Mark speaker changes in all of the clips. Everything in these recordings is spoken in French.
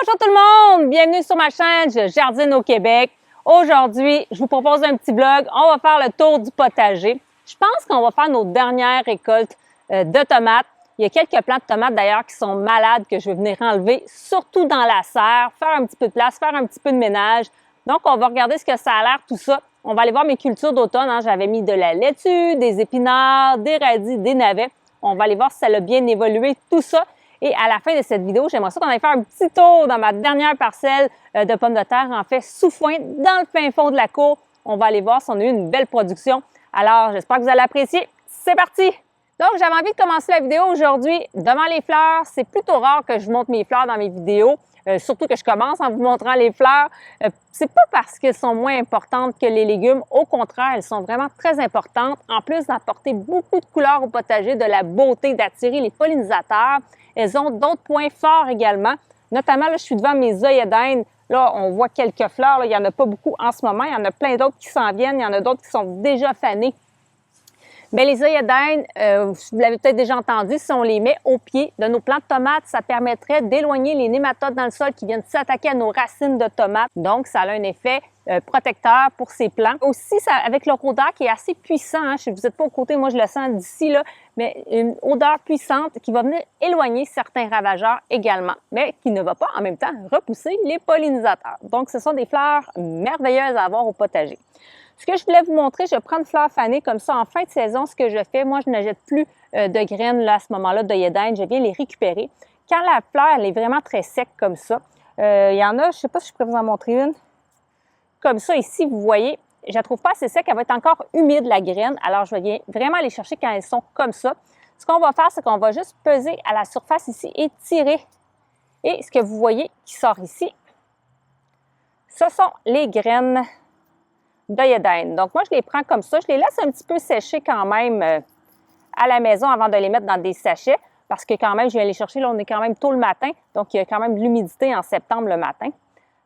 Speaker 1: Bonjour tout le monde! Bienvenue sur ma chaîne, je jardine au Québec. Aujourd'hui, je vous propose un petit vlog. On va faire le tour du potager. Je pense qu'on va faire nos dernières récoltes de tomates. Il y a quelques plants de tomates d'ailleurs qui sont malades que je vais venir enlever, surtout dans la serre, faire un petit peu de place, faire un petit peu de ménage. Donc, on va regarder ce que ça a l'air, tout ça. On va aller voir mes cultures d'automne. J'avais mis de la laitue, des épinards, des radis, des navets. On va aller voir si ça a bien évolué, tout ça. Et à la fin de cette vidéo, j'aimerais ça qu'on aille faire un petit tour dans ma dernière parcelle de pommes de terre, en fait, sous foin, dans le fin fond de la cour. On va aller voir si on a eu une belle production. Alors, j'espère que vous allez apprécier. C'est parti! Donc, j'avais envie de commencer la vidéo aujourd'hui devant les fleurs. C'est plutôt rare que je montre mes fleurs dans mes vidéos, surtout que je commence en vous montrant les fleurs. C'est pas parce qu'elles sont moins importantes que les légumes. Au contraire, elles sont vraiment très importantes. En plus d'apporter beaucoup de couleurs au potager, de la beauté, d'attirer les pollinisateurs. Elles ont d'autres points forts également. Notamment, là, je suis devant mes œillets d'Inde. Là, on voit quelques fleurs. Là. Il n'y en a pas beaucoup en ce moment. Il y en a plein d'autres qui s'en viennent. Il y en a d'autres qui sont déjà fanées. Bien, les œillets d'Inde, vous l'avez peut-être déjà entendu, si on les met au pied de nos plants de tomates, ça permettrait d'éloigner les nématodes dans le sol qui viennent s'attaquer à nos racines de tomates. Donc, ça a un effet protecteur pour ces plants. Aussi, ça, avec leur odeur qui est assez puissant, si vous n'êtes pas au côté, moi je le sens d'ici, là, mais une odeur puissante qui va venir éloigner certains ravageurs également, mais qui ne va pas en même temps repousser les pollinisateurs. Donc, ce sont des fleurs merveilleuses à avoir au potager. Ce que je voulais vous montrer, je prends une fleur fanée comme ça en fin de saison. Ce que je fais, moi, je ne jette plus de graines là, à ce moment-là d'œillets d'Inde. Je viens les récupérer. Quand la fleur, elle est vraiment très sec comme ça, il y en a, je ne sais pas si je pourrais vous en montrer une. Comme ça, ici, vous voyez, je ne la trouve pas assez sec. Elle va être encore humide, la graine. Alors, je viens vraiment les chercher quand elles sont comme ça. Ce qu'on va faire, c'est qu'on va juste peser à la surface ici et tirer. Et ce que vous voyez qui sort ici, ce sont les graines d'œillets d'Inde. Donc, moi, je les prends comme ça. Je les laisse un petit peu sécher quand même à la maison avant de les mettre dans des sachets parce que quand même, je viens les chercher. Là, on est quand même tôt le matin. Donc, il y a quand même de l'humidité en septembre le matin.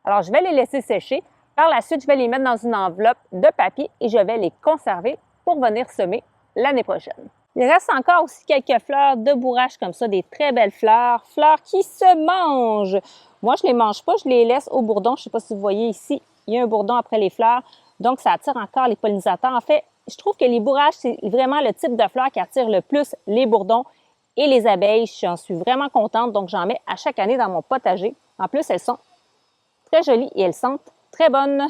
Speaker 1: Alors, je vais les laisser sécher. Par la suite, je vais les mettre dans une enveloppe de papier et je vais les conserver pour venir semer l'année prochaine. Il reste encore aussi quelques fleurs de bourrache comme ça, des très belles fleurs. Fleurs qui se mangent. Moi, je ne les mange pas, je les laisse au bourdon. Je ne sais pas si vous voyez ici, il y a un bourdon après les fleurs. Donc, ça attire encore les pollinisateurs. En fait, je trouve que les bourraches, c'est vraiment le type de fleurs qui attire le plus les bourdons et les abeilles. J'en suis vraiment contente. Donc, j'en mets à chaque année dans mon potager. En plus, elles sont très jolies et elles sentent très bonnes.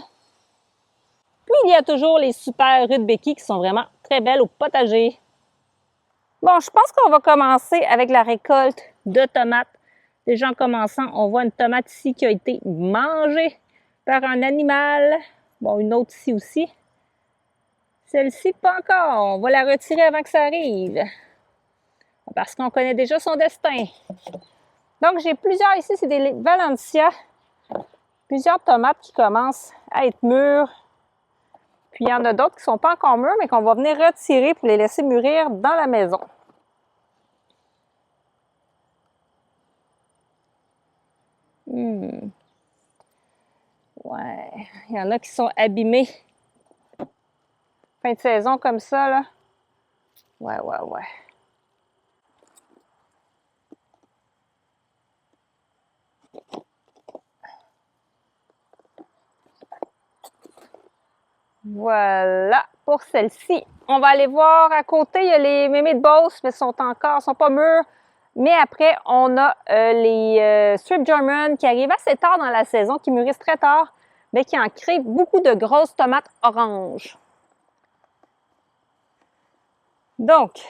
Speaker 1: Puis, il y a toujours les super rudbeckies qui sont vraiment très belles au potager. Bon, je pense qu'on va commencer avec la récolte de tomates. Déjà en commençant, on voit une tomate ici qui a été mangée par un animal. Bon, une autre ici aussi. Celle-ci, pas encore. On va la retirer avant que ça arrive. Parce qu'on connaît déjà son destin. Donc, j'ai plusieurs ici, c'est des Valencia. Plusieurs tomates qui commencent à être mûres. Puis, il y en a d'autres qui ne sont pas encore mûres, mais qu'on va venir retirer pour les laisser mûrir dans la maison. Ouais, il y en a qui sont abîmés. Fin de saison comme ça, là. Ouais. Voilà pour celle-ci. On va aller voir à côté, il y a les mémés de Beauce, mais sont pas mûrs. Mais après, on a les Strip German qui arrivent assez tard dans la saison, qui mûrissent très tard, mais qui en créent beaucoup de grosses tomates oranges. Donc,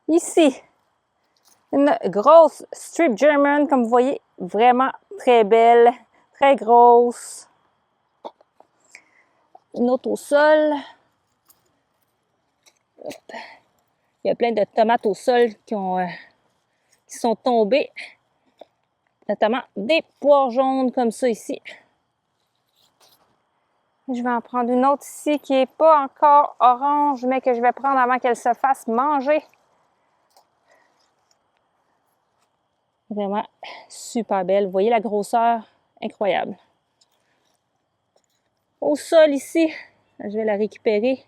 Speaker 1: ici, une grosse Strip German, comme vous voyez, vraiment très belle, très grosse. Une autre au sol. Hop. Il y a plein de tomates au sol qui sont tombées. Notamment des poires jaunes comme ça ici. Je vais en prendre une autre ici qui n'est pas encore orange, mais que je vais prendre avant qu'elle se fasse manger. Vraiment super belle. Vous voyez la grosseur? Incroyable. Au sol ici, je vais la récupérer.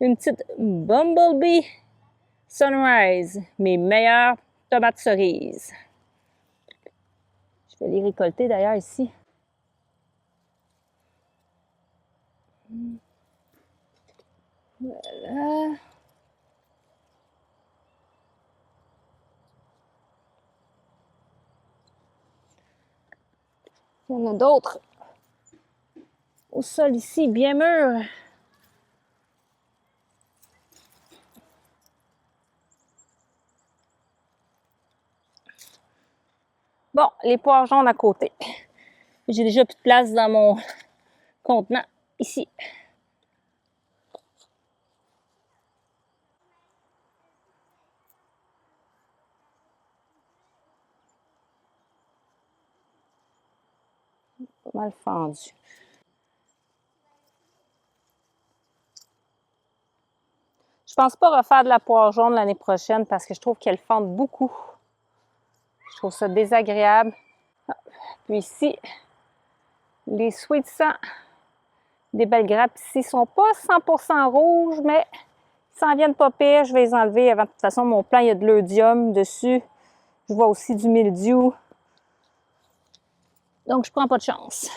Speaker 1: Une petite Bumblebee Sunrise, mes meilleures tomates cerises. Je Je vais les récolter d'ailleurs ici. Voilà. Il y en a d'autres au sol ici, bien mûrs. Bon, les poires jaunes à côté. J'ai déjà plus de place dans mon contenant ici. Pas mal fendu. Je pense pas refaire de la poire jaune l'année prochaine parce que je trouve qu'elle fende beaucoup. Je trouve ça désagréable. Puis ici, les sweet 100 des belles grappes ici sont pas 100% rouges, mais ils s'en viennent pas pire. Je vais les enlever avant. De toute façon, mon plan, il y a de l'eudium dessus. Je vois aussi du mildiou. Donc, je prends pas de chance.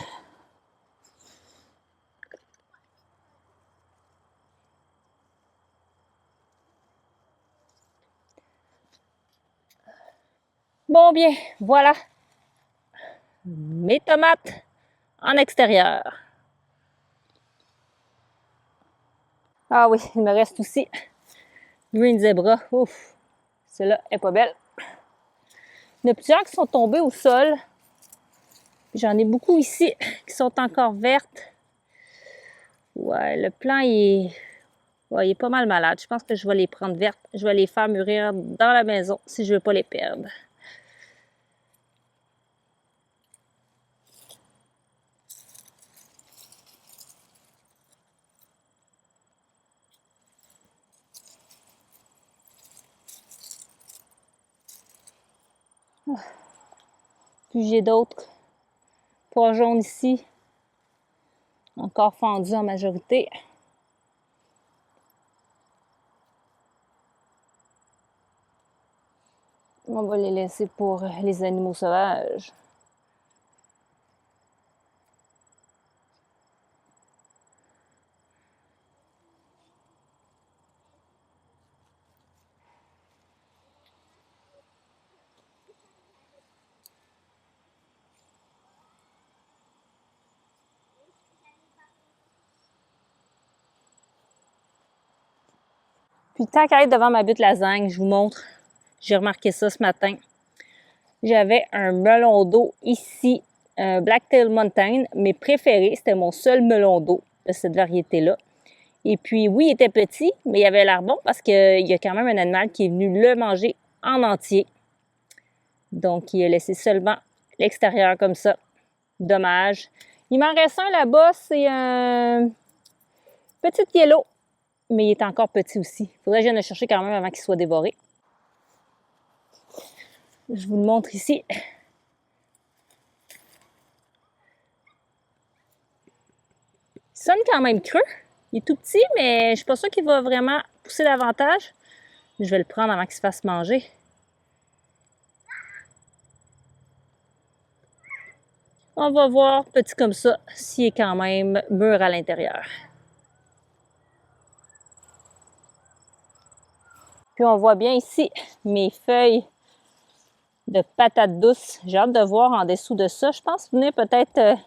Speaker 1: Bon, bien, voilà mes tomates en extérieur. Ah oui, il me reste aussi Green Zebra. Ouf, celle-là est pas belle. Il y en a plusieurs qui sont tombées au sol. J'en ai beaucoup ici qui sont encore vertes. Ouais, le plant, ouais, il est pas mal malade. Je pense que je vais les prendre vertes. Je vais les faire mûrir dans la maison si je veux pas les perdre. Puis j'ai d'autres pois jaunes ici, encore fendus en majorité. On va les laisser pour les animaux sauvages. Puis tant qu'à être devant ma butte lasagne, je vous montre. J'ai remarqué ça ce matin. J'avais un melon d'eau ici, un Blacktail Mountain. Mes préférés, c'était mon seul melon d'eau de cette variété-là. Et puis, oui, il était petit, mais il avait l'air bon parce qu'il y a quand même un animal qui est venu le manger en entier. Donc, il a laissé seulement l'extérieur comme ça. Dommage. Il m'en reste un là-bas, c'est un petit yellow, mais il est encore petit aussi. Il faudrait que je vienne le chercher quand même avant qu'il soit dévoré. Je vous le montre ici. Il sonne quand même creux. Il est tout petit, mais je ne suis pas sûre qu'il va vraiment pousser davantage. Je vais le prendre avant qu'il se fasse manger. On va voir, petit comme ça, s'il est quand même mûr à l'intérieur. Puis on voit bien ici mes feuilles de patates douces. J'ai hâte de voir en dessous de ça. Je pense venir peut-être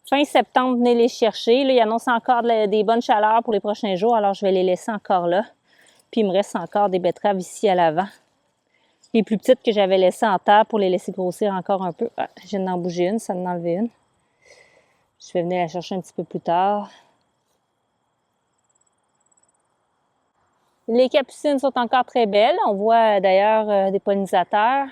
Speaker 1: fin septembre, venez les chercher. Là, il annonce encore des bonnes chaleurs pour les prochains jours, alors je vais les laisser encore là. Puis il me reste encore des betteraves ici à l'avant. Les plus petites que j'avais laissées en terre pour les laisser grossir encore un peu. Ah, je viens d'en bouger une, ça en a enlevé une. Je vais venir la chercher un petit peu plus tard. Les capucines sont encore très belles. On voit d'ailleurs des pollinisateurs.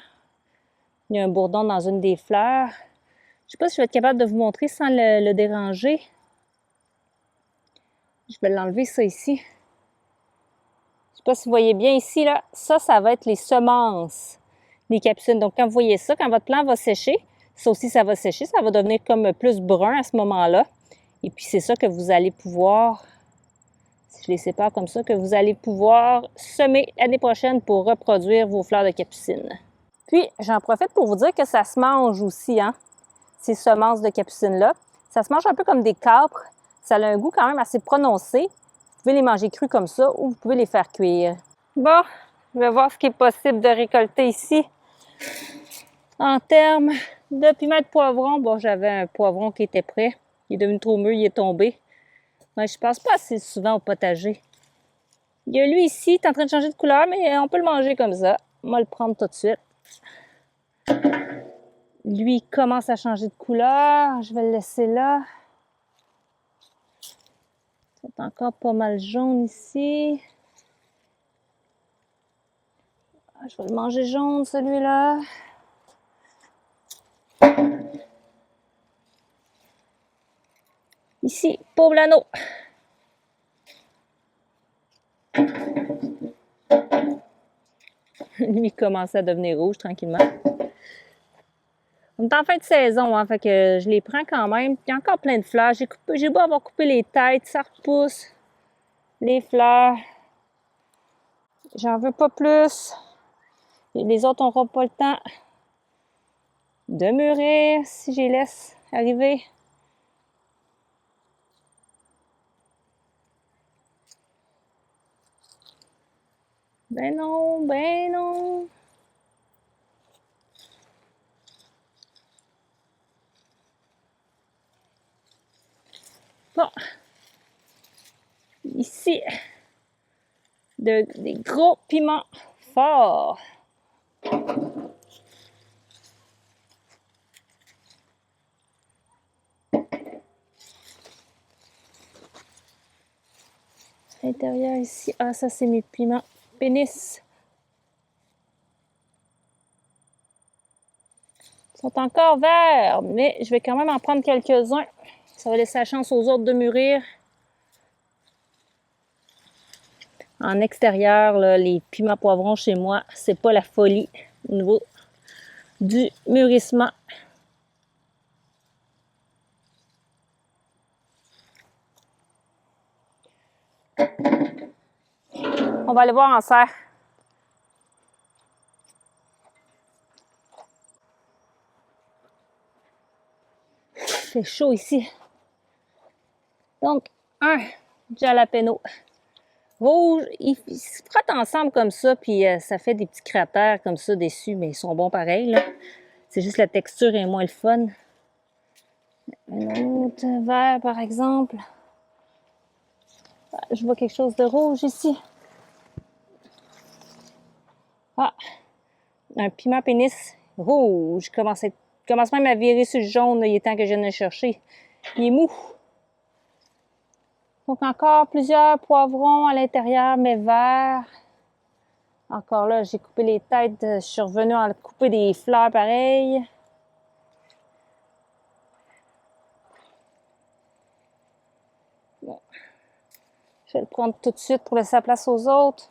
Speaker 1: Il y a un bourdon dans une des fleurs. Je ne sais pas si je vais être capable de vous montrer sans le déranger. Je vais l'enlever ça ici. Je ne sais pas si vous voyez bien ici, là. Ça va être les semences des capucines. Donc, quand vous voyez ça, quand votre plant va sécher, ça aussi, ça va sécher. Ça va devenir comme plus brun à ce moment-là. Et puis, c'est ça que vous allez pouvoir, si je les sépare comme ça, que vous allez pouvoir semer l'année prochaine pour reproduire vos fleurs de capucine. Puis, j'en profite pour vous dire que ça se mange aussi, hein, ces semences de capucine-là. Ça se mange un peu comme des capres. Ça a un goût quand même assez prononcé. Vous pouvez les manger crus comme ça ou vous pouvez les faire cuire. Bon, je vais voir ce qui est possible de récolter ici. En termes de piment de poivron, bon, j'avais un poivron qui était prêt. Il est devenu trop mûr, il est tombé. Ouais, je passe pas assez souvent au potager. Il y a lui ici, il est en train de changer de couleur, mais on peut le manger comme ça. On va le prendre tout de suite. Lui, il commence à changer de couleur. Je vais le laisser là. C'est encore pas mal jaune ici. Je vais le manger jaune, celui-là. Ici, pauvre l'anneau. Lui, il commence à devenir rouge tranquillement. On est en fin de saison, hein, fait que je les prends quand même. Il y a encore plein de fleurs. J'ai beau avoir coupé les têtes, ça repousse. Les fleurs. J'en veux pas plus. Les autres n'auront pas le temps de mûrir si je les laisse arriver. Ben non, ben non. Bon. Ici, des gros piments forts. À l'intérieur ici, ah ça c'est mes piments pénis. Ils sont encore verts, mais je vais quand même en prendre quelques-uns. Ça va laisser la chance aux autres de mûrir. En extérieur, là, les piments poivrons chez moi, c'est pas la folie au niveau du mûrissement. On va aller voir en serre. C'est chaud ici. Donc, un jalapeno rouge. Ils se frottent ensemble comme ça, puis ça fait des petits cratères comme ça dessus, mais ils sont bons pareil. C'est juste la texture est moins le fun. Un autre vert, par exemple. Ah, je vois quelque chose de rouge ici. Ah, un piment pénis rouge. Commence même à virer sur le jaune. Il est temps que je vienne le chercher. Il est mou. Donc encore plusieurs poivrons à l'intérieur, mais verts. Encore là, j'ai coupé les têtes. Je suis revenue en couper des fleurs pareilles. Bon. Je vais le prendre tout de suite pour laisser la place aux autres.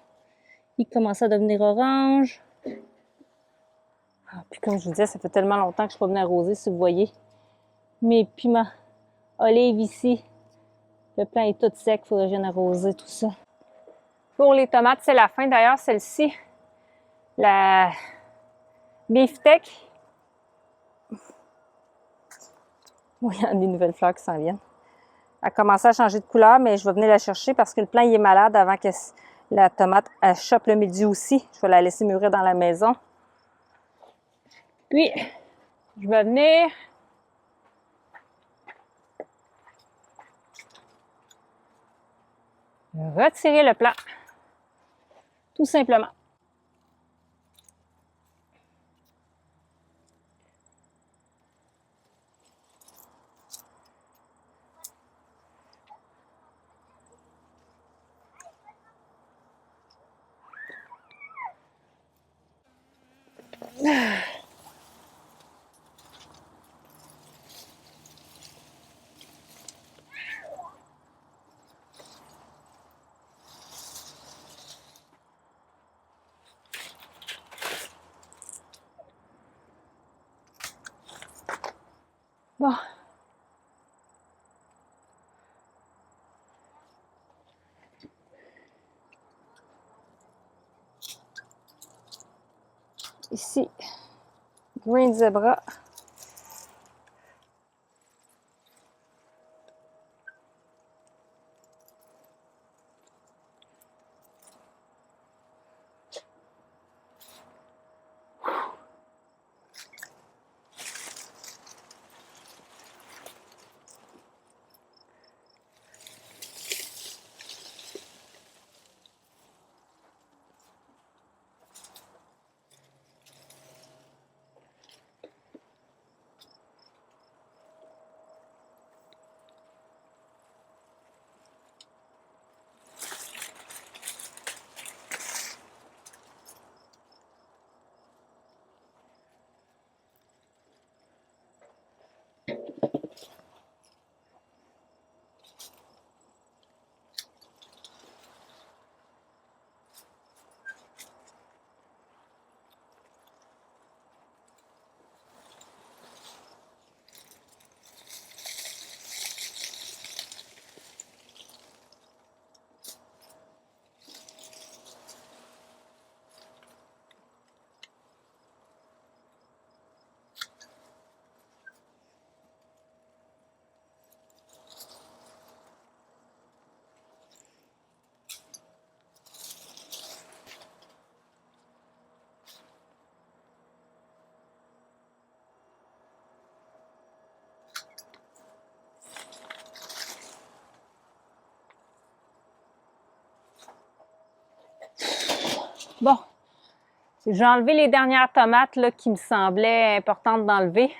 Speaker 1: Il commence à devenir orange. Ah, puis comme je vous disais, ça fait tellement longtemps que je ne suis pas venue arroser, si vous voyez. Mes piments olives ici. Le plant est tout sec, il faudrait que je vienne arroser tout ça. Pour les tomates, c'est la fin. D'ailleurs, celle-ci, la beefsteak. Oui, il y a des nouvelles fleurs qui s'en viennent. Elle a commencé à changer de couleur, mais je vais venir la chercher parce que le plant il est malade avant que la tomate elle chope le mildiou aussi. Je vais la laisser mûrir dans la maison. Puis, je vais venir retirer le plant. Tout simplement. Bon. Ici, Green Zebra. Bon, j'ai enlevé les dernières tomates là, qui me semblaient importantes d'enlever.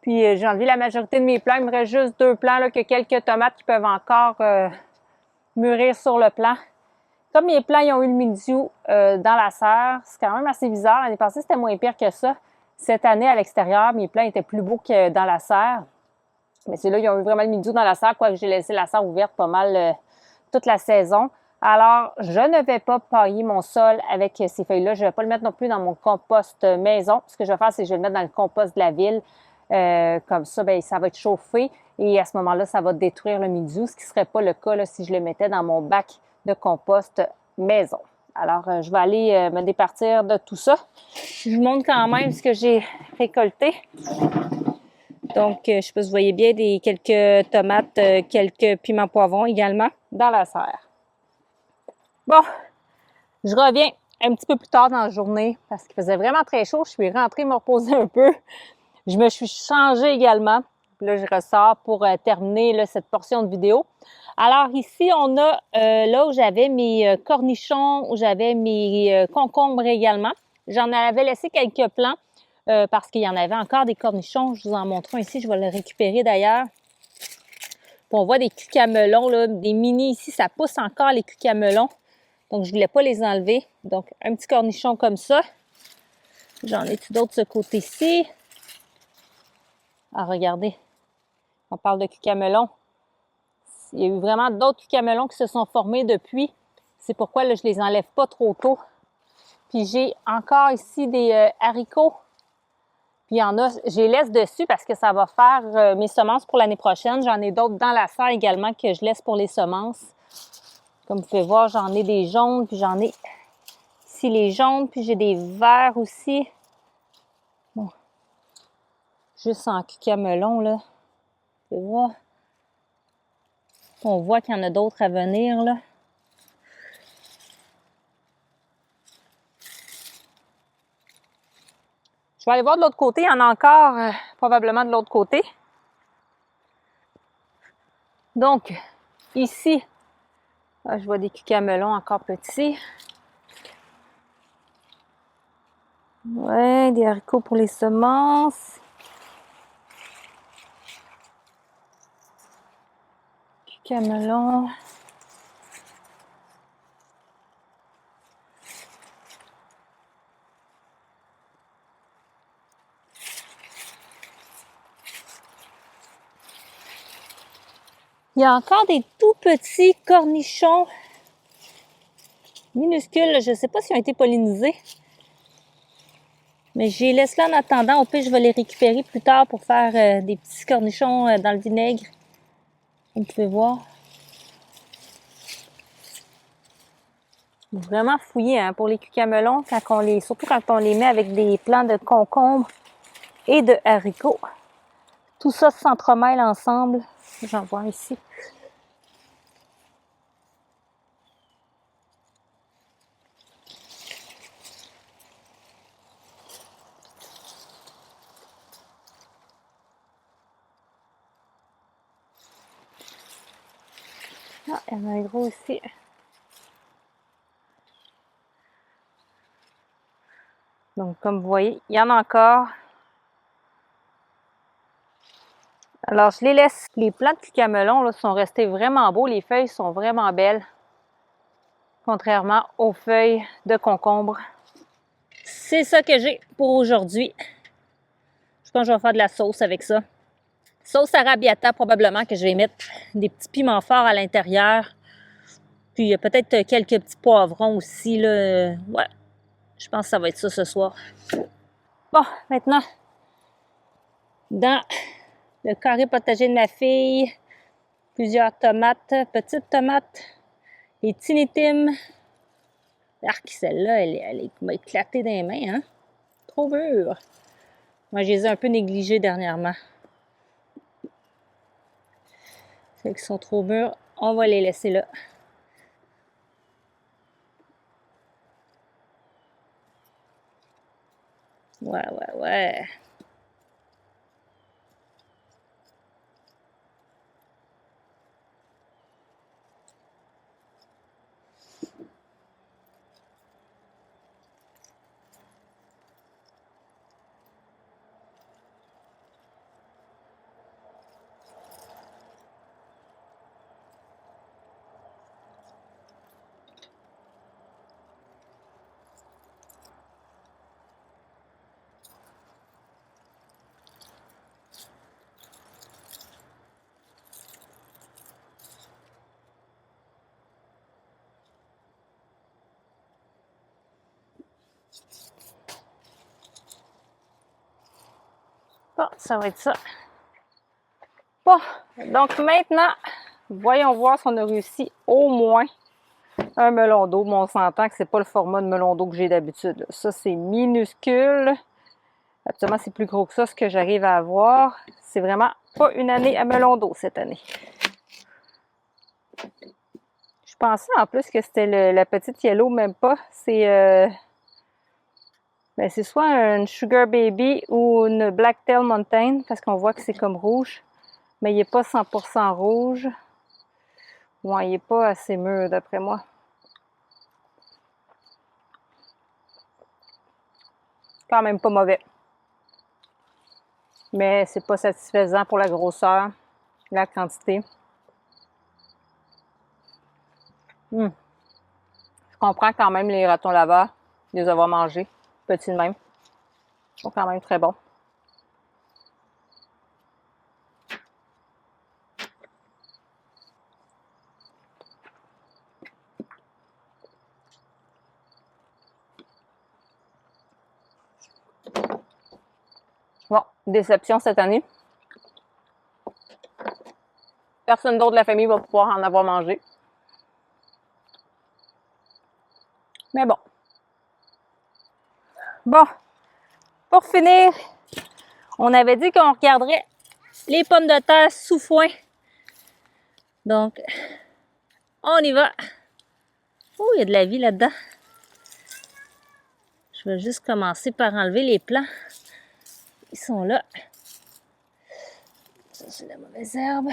Speaker 1: Puis j'ai enlevé la majorité de mes plants. Il me reste juste 2 plants, là, que quelques tomates qui peuvent encore mûrir sur le plant. Comme mes plants ils ont eu le mildiou dans la serre, c'est quand même assez bizarre. L'année passée, c'était moins pire que ça. Cette année, à l'extérieur, mes plants étaient plus beaux que dans la serre. Mais c'est là, ils ont eu vraiment le mildiou dans la serre, quoique j'ai laissé la serre ouverte pas mal toute la saison. Alors, je ne vais pas pailler mon sol avec ces feuilles-là. Je ne vais pas le mettre non plus dans mon compost maison. Ce que je vais faire, c'est que je vais le mettre dans le compost de la ville. Comme ça, bien, ça va être chauffé. Et à ce moment-là, ça va détruire le mildiou, ce qui ne serait pas le cas là, si je le mettais dans mon bac de compost maison. Alors, je vais aller me départir de tout ça. Je vous montre quand même ce que j'ai récolté. Donc, je ne sais pas si vous voyez bien, quelques tomates, quelques piments poivrons également dans la serre. Bon, je reviens un petit peu plus tard dans la journée parce qu'il faisait vraiment très chaud. Je suis rentrée me reposer un peu. Je me suis changée également. Puis là, je ressors pour terminer là, cette portion de vidéo. Alors ici, on a là où j'avais mes cornichons, où j'avais mes concombres également. J'en avais laissé quelques plants parce qu'il y en avait encore des cornichons. Je vous en montre un ici. Je vais le récupérer d'ailleurs. On voit des cucamelons, là, des mini ici. Ça pousse encore les cucamelons. Donc, je ne voulais pas les enlever. Donc, un petit cornichon comme ça. J'en ai-tu d'autres de ce côté-ci? Ah, regardez. On parle de cucamelons. Il y a eu vraiment d'autres cucamelons qui se sont formés depuis. C'est pourquoi là, je ne les enlève pas trop tôt. Puis, j'ai encore ici des haricots. Puis, il y en a, je les laisse dessus parce que ça va faire mes semences pour l'année prochaine. J'en ai d'autres dans la serre également que je laisse pour les semences. Comme vous pouvez voir, j'en ai des jaunes, puis j'en ai ici les jaunes, puis j'ai des verts aussi. Bon. Juste en cucamelon, là. Vous pouvez voir. On voit qu'il y en a d'autres à venir, là. Je vais aller voir de l'autre côté. Il y en a encore probablement de l'autre côté. Donc, ici, là, je vois des cucamelons encore petits. Ouais, des haricots pour les semences. Cucamelons. Il y a encore des tout petits cornichons minuscules. Je ne sais pas s'ils ont été pollinisés. Mais je les laisse là en attendant. Au pire, je vais les récupérer plus tard pour faire des petits cornichons dans le vinaigre. Comme vous pouvez voir. Vraiment fouillé hein, pour les cucamelons, surtout quand on les met avec des plants de concombre. et de haricots. Tout ça s'entremêle ensemble. J'en vois ici. Ah, il y en a un gros aussi. Donc, comme vous voyez, il y en a encore. Alors, je les laisse. Les plants de cucamelon là, sont restés vraiment beaux. Les feuilles sont vraiment belles, contrairement aux feuilles de concombre. C'est ça que j'ai pour aujourd'hui. Je pense que je vais faire de la sauce avec ça. Sauce arrabbiata, probablement, que je vais mettre des petits piments forts à l'intérieur. Puis, il y a peut-être quelques petits poivrons aussi, là. Ouais, je pense que ça va être ça ce soir. Bon, maintenant, dans le carré potager de ma fille, plusieurs tomates, petites tomates, les tinitimes. Arc, celle-là, elle m'a éclaté dans les mains, hein? Trop mûre. Moi, je les ai un peu négligées dernièrement. Celles qui sont trop mûres, on va les laisser là. Ouais, ouais, ouais. Bon, ça va être ça. Bon, donc maintenant, voyons voir si on a réussi au moins un melon d'eau. Mais on s'entend que c'est pas le format de melon d'eau que j'ai d'habitude. Ça, c'est minuscule. Absolument, c'est plus gros que ça, ce que j'arrive à avoir. C'est vraiment pas une année à melon d'eau cette année. Je pensais en plus que c'était la petite yellow, même pas. C'est soit une Sugar Baby ou une Blacktail Mountain, parce qu'on voit que c'est comme rouge. Mais il n'est pas 100% rouge. Ouais, il n'est pas assez mûr d'après moi. Quand même pas mauvais. Mais c'est pas satisfaisant pour la grosseur, la quantité. Je comprends quand même les ratons laveurs, les avoir mangés, petits de même. Ils sont quand même très bons. Bon, déception cette année. Personne d'autre de la famille va pouvoir en avoir mangé. Mais bon. Bon, pour finir, on avait dit qu'on regarderait les pommes de terre sous foin. Donc, on y va. Oh, il y a de la vie là-dedans. Je vais juste commencer par enlever les plants. Ils sont là. Ça, c'est la mauvaise herbe.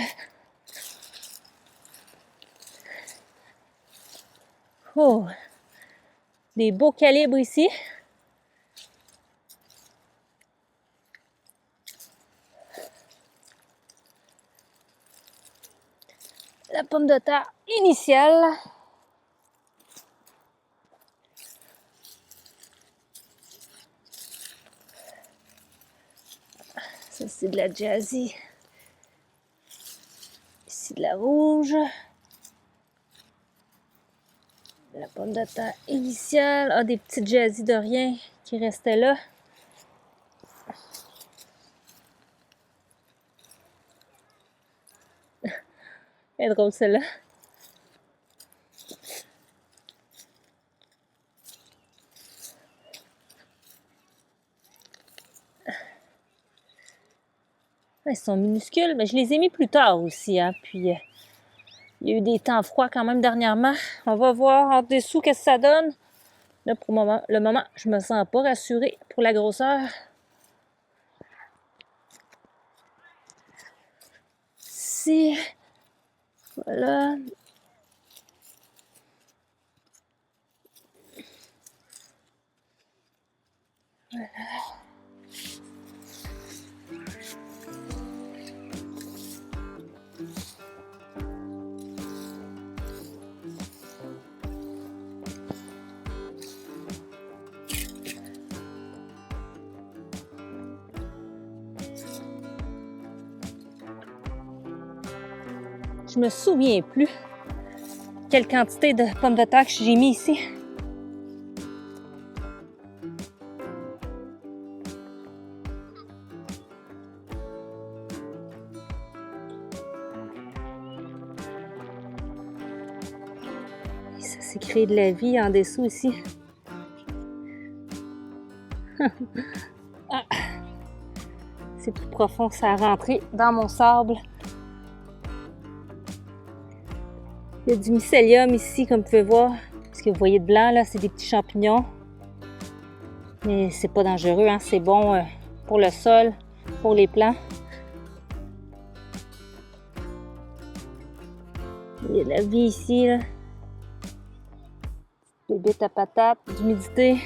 Speaker 1: Oh, des beaux calibres ici. La pomme de terre initiale. Ça, c'est de la jazzy. Ici, de la rouge. La pomme de terre initiale. Ah, des petites jazzy de rien qui restaient là. Elle est drôle celle-là. Ils sont minuscules, mais je les ai mis plus tard aussi, hein. Puis, il y a eu des temps froids quand même dernièrement. On va voir en dessous qu'est-ce que ça donne. Là, pour le moment, je me sens pas rassurée pour la grosseur. Ici, voilà. Voilà. Je me souviens plus quelle quantité de pommes de terre que j'ai mis ici. Et ça s'est créé de la vie en dessous ici. Ah. C'est plus profond, ça a rentré dans mon sable. Il y a du mycélium ici, comme vous pouvez voir. Ce que vous voyez de blanc, là, c'est des petits champignons. Mais c'est pas dangereux, hein? C'est bon pour le sol, pour les plants. Il y a de la vie ici, là. Bébête à patates, d'humidité.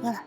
Speaker 1: Voilà.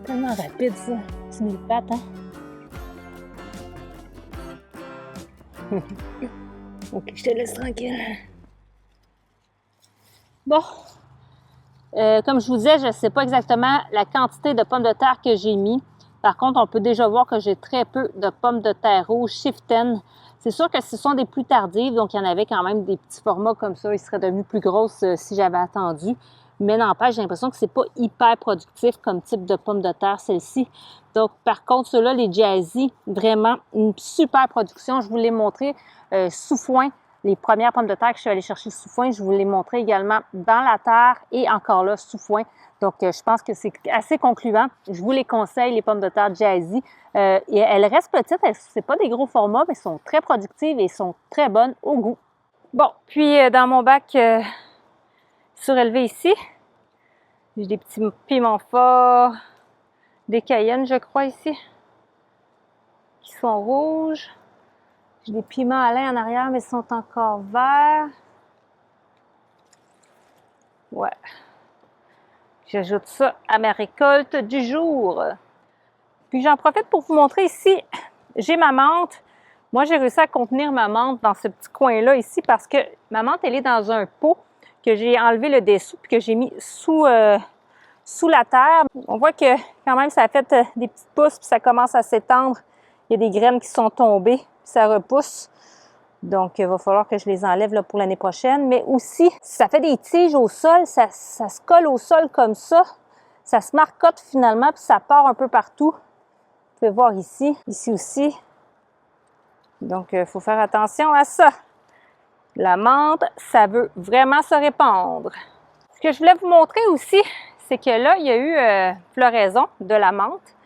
Speaker 1: Tellement rapide, ça. C'est une patte, hein? Ok, je te laisse tranquille. Bon. Comme je vous disais, je ne sais pas exactement la quantité de pommes de terre que j'ai mis. Par contre, on peut déjà voir que j'ai très peu de pommes de terre rouges Chieftain. C'est sûr que ce sont des plus tardives, donc il y en avait quand même des petits formats comme ça. Ils seraient devenus plus grosses si j'avais attendu. Mais n'empêche, j'ai l'impression que c'est pas hyper productif comme type de pommes de terre, celle-ci. Donc, par contre, ceux-là, les Jazzy, vraiment une super production. Je vous l'ai montré sous foin. Les premières pommes de terre que je suis allée chercher sous foin, je vous l'ai montré également dans la terre et encore là sous foin. Donc, je pense que c'est assez concluant. Je vous les conseille, les pommes de terre Jazzy. Et elles restent petites, c'est pas des gros formats, mais elles sont très productives et sont très bonnes au goût. Bon, puis dans mon bac surélevé ici, j'ai des petits piments forts, des cayennes, je crois, ici, qui sont rouges. J'ai des piments à lin en arrière, mais ils sont encore verts. Ouais. J'ajoute ça à ma récolte du jour. Puis j'en profite pour vous montrer ici, j'ai ma menthe. Moi, j'ai réussi à contenir ma menthe dans ce petit coin-là ici parce que ma menthe, elle est dans un pot que j'ai enlevé le dessous puis que j'ai mis sous la terre. On voit que quand même ça a fait des petites pousses puis ça commence à s'étendre. Il y a des graines qui sont tombées puis ça repousse. Donc, il va falloir que je les enlève là, pour l'année prochaine. Mais aussi, si ça fait des tiges au sol, ça se colle au sol comme ça. Ça se marcotte finalement, puis ça part un peu partout. Vous pouvez voir ici aussi. Donc, il faut faire attention à ça. La menthe, ça veut vraiment se répandre. Ce que je voulais vous montrer aussi, c'est que là, il y a eu floraison de la menthe.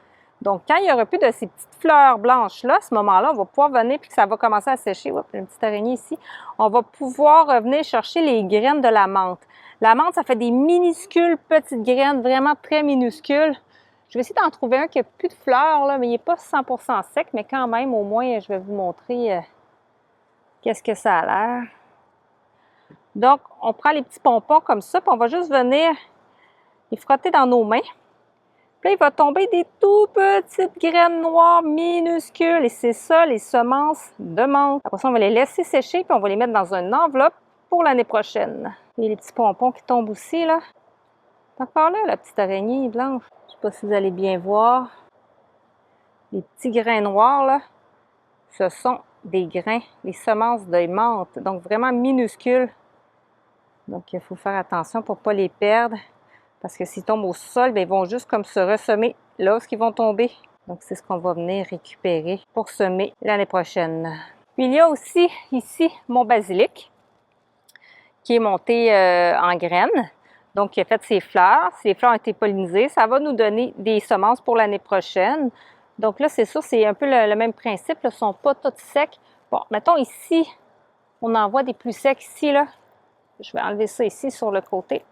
Speaker 1: Donc, quand il n'y aura plus de ces petites fleurs blanches-là, à ce moment-là, on va pouvoir venir, puis que ça va commencer à sécher. Oups, une petite araignée ici. On va pouvoir venir chercher les graines de la menthe. La menthe, ça fait des minuscules petites graines, vraiment très minuscules. Je vais essayer d'en trouver un qui n'a plus de fleurs, là, mais il n'est pas 100% sec, mais quand même, au moins, je vais vous montrer qu'est-ce que ça a l'air. Donc, on prend les petits pompons comme ça, puis on va juste venir les frotter dans nos mains. Puis là, il va tomber des tout petites graines noires minuscules. Et c'est ça, les semences de menthe. Après ça, on va les laisser sécher, puis on va les mettre dans une enveloppe pour l'année prochaine. Et les petits pompons qui tombent aussi, là. C'est encore là, la petite araignée blanche. Je ne sais pas si vous allez bien voir. Les petits grains noirs, là, ce sont des grains, des semences de menthe. Donc, vraiment minuscules. Donc, il faut faire attention pour ne pas les perdre. Parce que s'ils tombent au sol, bien, ils vont juste comme se ressemer là où ils vont tomber. Donc, c'est ce qu'on va venir récupérer pour semer l'année prochaine. Puis, il y a aussi ici mon basilic qui est monté en graines. Donc, il a fait ses fleurs. Si les fleurs ont été pollinisées, ça va nous donner des semences pour l'année prochaine. Donc là, c'est sûr, c'est un peu le même principe. Ils ne sont pas tous secs. Bon, mettons ici, on en voit des plus secs ici, là. Je vais enlever ça ici sur le côté.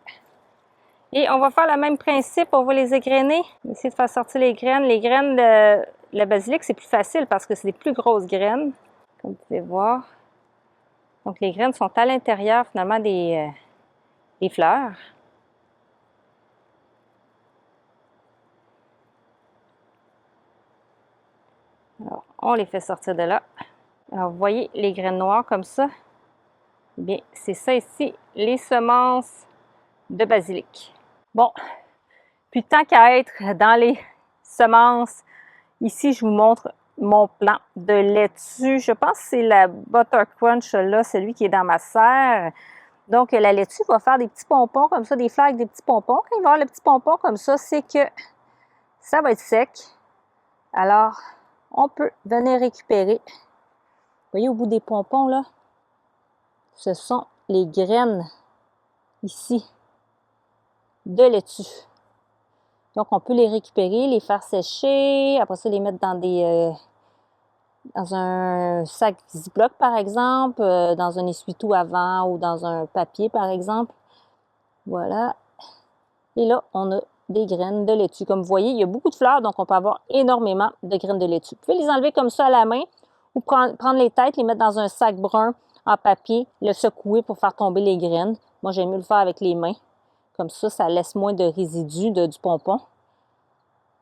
Speaker 1: Et on va faire le même principe, on va les égrener. Essayer de faire sortir les graines. Les graines de la basilic, c'est plus facile parce que c'est des plus grosses graines, comme vous pouvez voir. Donc les graines sont à l'intérieur finalement des fleurs. Alors, on les fait sortir de là. Alors vous voyez les graines noires comme ça. Eh bien, c'est ça ici, les semences de basilic. Bon, puis tant qu'à être dans les semences, ici, je vous montre mon plant de laitue. Je pense que c'est la Butter Crunch, là, celui qui est dans ma serre. Donc, la laitue va faire des petits pompons comme ça, des fleurs avec des petits pompons. Quand il va y avoir le petit pompon comme ça, c'est que ça va être sec. Alors, on peut venir récupérer. Vous voyez au bout des pompons, là, ce sont les graines, ici, de laitue. Donc, on peut les récupérer, les faire sécher, après ça, les mettre dans un sac Ziploc, par exemple, dans un essuie-tout avant ou dans un papier, par exemple. Voilà. Et là, on a des graines de laitue. Comme vous voyez, il y a beaucoup de fleurs, donc on peut avoir énormément de graines de laitue. Vous pouvez les enlever comme ça à la main ou prendre les têtes, les mettre dans un sac brun en papier, le secouer pour faire tomber les graines. Moi, j'aime mieux le faire avec les mains. Comme ça laisse moins de résidus du pompon.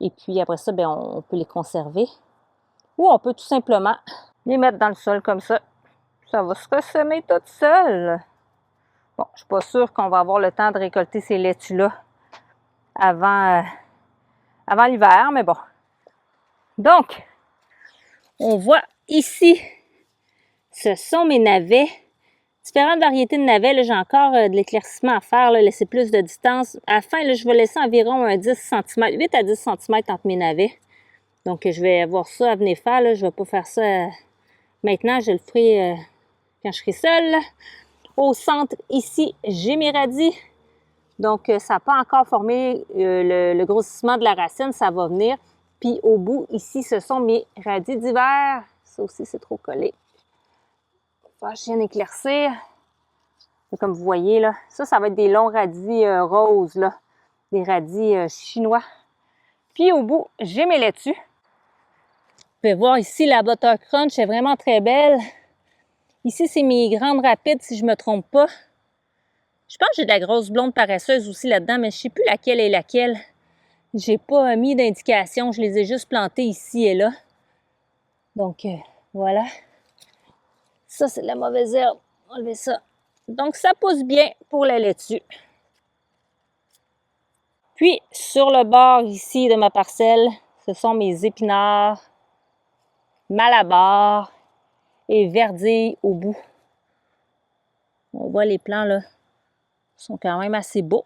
Speaker 1: Et puis après ça, bien, on peut les conserver. Ou on peut tout simplement les mettre dans le sol comme ça. Ça va se ressemer tout seul. Bon, je ne suis pas sûre qu'on va avoir le temps de récolter ces laitues-là avant l'hiver, mais bon. Donc, on voit ici, ce sont mes navets. Différentes variétés de navets. Là, j'ai encore de l'éclaircissement à faire, là, laisser plus de distance. À la fin, là, je vais laisser environ un 10 cm, 8 à 10 cm entre mes navets. Donc, je vais avoir ça à venir faire. Là. Je ne vais pas faire ça maintenant. Je le ferai quand je serai seule. Au centre, ici, j'ai mes radis. Donc, ça n'a pas encore formé le grossissement de la racine. Ça va venir. Puis, au bout, ici, ce sont mes radis d'hiver. Ça aussi, c'est trop collé. Je viens d'éclaircir. Comme vous voyez, là, ça va être des longs radis roses, là. Des radis chinois. Puis, au bout, j'ai mes laitues. Vous pouvez voir ici, la Butter Crunch est vraiment très belle. Ici, c'est mes grandes rapides, si je ne me trompe pas. Je pense que j'ai de la grosse blonde paresseuse aussi là-dedans, mais je ne sais plus laquelle est laquelle. J'ai pas mis d'indication, je les ai juste plantées ici et là. Donc, voilà. Ça, c'est de la mauvaise herbe. On va enlever ça. Donc, ça pousse bien pour la laitue. Puis, sur le bord ici de ma parcelle, ce sont mes épinards, malabar et verdilles au bout. On voit les plants là, sont quand même assez beaux.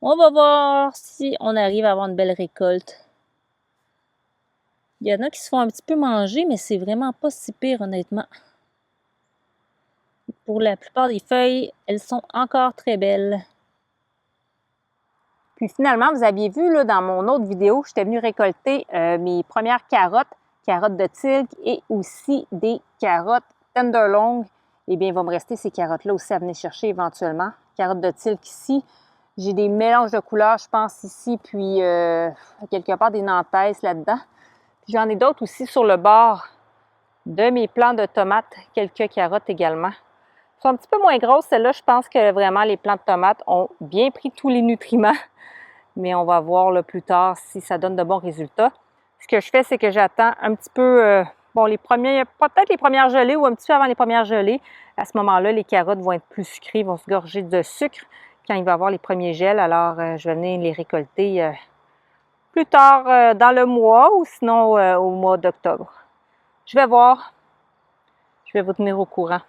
Speaker 1: On va voir si on arrive à avoir une belle récolte. Il y en a qui se font un petit peu manger, mais c'est vraiment pas si pire, honnêtement. Pour la plupart des feuilles, elles sont encore très belles. Puis finalement, vous aviez vu là, dans mon autre vidéo, j'étais venue récolter mes premières carottes de Tilk et aussi des carottes Tenderloin. Eh bien, il va me rester ces carottes-là aussi à venir chercher éventuellement. Carottes de Tilk ici. J'ai des mélanges de couleurs, je pense, ici, puis quelque part des nantaises là-dedans. Puis j'en ai d'autres aussi sur le bord de mes plants de tomates, quelques carottes également. Elles sont un petit peu moins grosses, celles-là. Je pense que vraiment les plants de tomates ont bien pris tous les nutriments. Mais on va voir là, plus tard si ça donne de bons résultats. Ce que je fais, c'est que j'attends un petit peu, peut-être les premières gelées ou un petit peu avant les premières gelées. À ce moment-là, les carottes vont être plus sucrées, vont se gorger de sucre quand il va y avoir les premiers gels. Alors, je vais venir les récolter plus tard dans le mois ou sinon au mois d'octobre. Je vais voir. Je vais vous tenir au courant.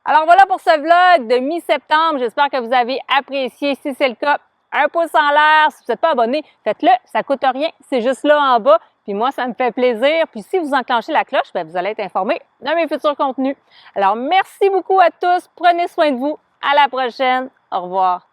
Speaker 1: Alors voilà pour ce vlog de mi-septembre. J'espère que vous avez apprécié. Si c'est le cas, un pouce en l'air. Si vous n'êtes pas abonné, faites-le. Ça ne coûte rien. C'est juste là en bas. Puis moi, ça me fait plaisir. Puis si vous enclenchez la cloche, bien, vous allez être informé de mes futurs contenus. Alors, merci beaucoup à tous. Prenez soin de vous. À la prochaine. Au revoir.